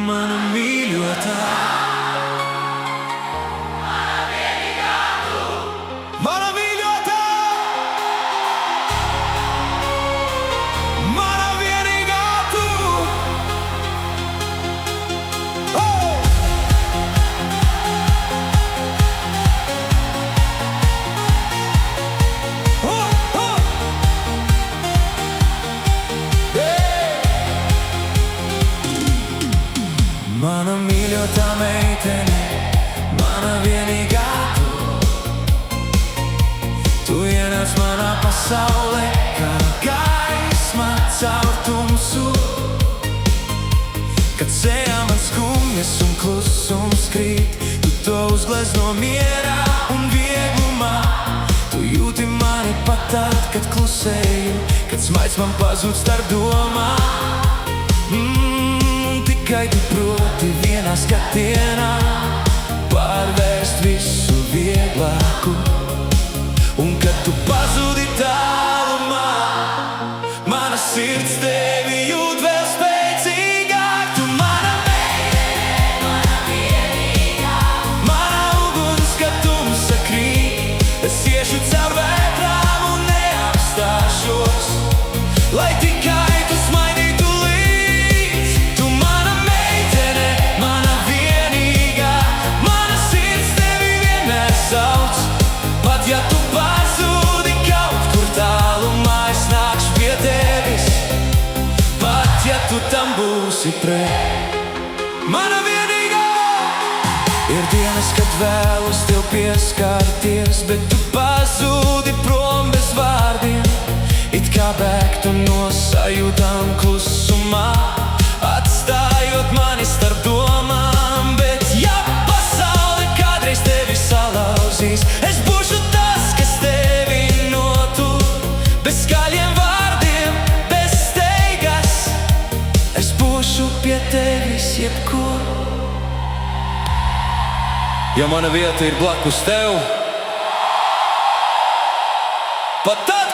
Mana mīļotā, mana mīļotā, mana vienīgā tu. Oh! Oh, oh! Mana mīļotā meitene, mana vienīgā tu. Tu ienāc manā pasaulē, kā gaisma caur tumsu. Kad sejā man skumjas un klusums krīt, tu to uzglezno mierā un vieglumā. Tu jūti mani pat tad, kad klusēju, kad smaids man pazūd starp domām. Tikai tu proti vienā skatienā pārvērst visu vieglāku. Un kad tu pazudi tālumā, mana sirds tevi jūt vēl spēcīgāk. Tu mana meitene, mana vienīgā, mana uguns, kad tumsa krīt. Es iešu caur vētrām un neapstāšos, lai tikai tu smaidītu līdz. Tu mana meitene, mana vienīgā, mana sirds tevi vienmēr sauc. Pat ja tu pazūdi kaut kur tālumā, es nākšu pie tevis. Pat ja tu tam būsi pret. Mana vienīgā. Ir dienas, kad vēlos tev pieskarties, bet tu pazūdi prom bez vārdiem. It kā bēgtu no sajūtām klusumā, atstājot mani starp domām. Bet ja pasaule kādreiz tevi salauzīs, es būšu tas, kas tevi notur. Bez skaļiem vārdiem, bez steigas, es būšu pie tevis jebkur. Ja mana vieta ir blakus tev, pat tad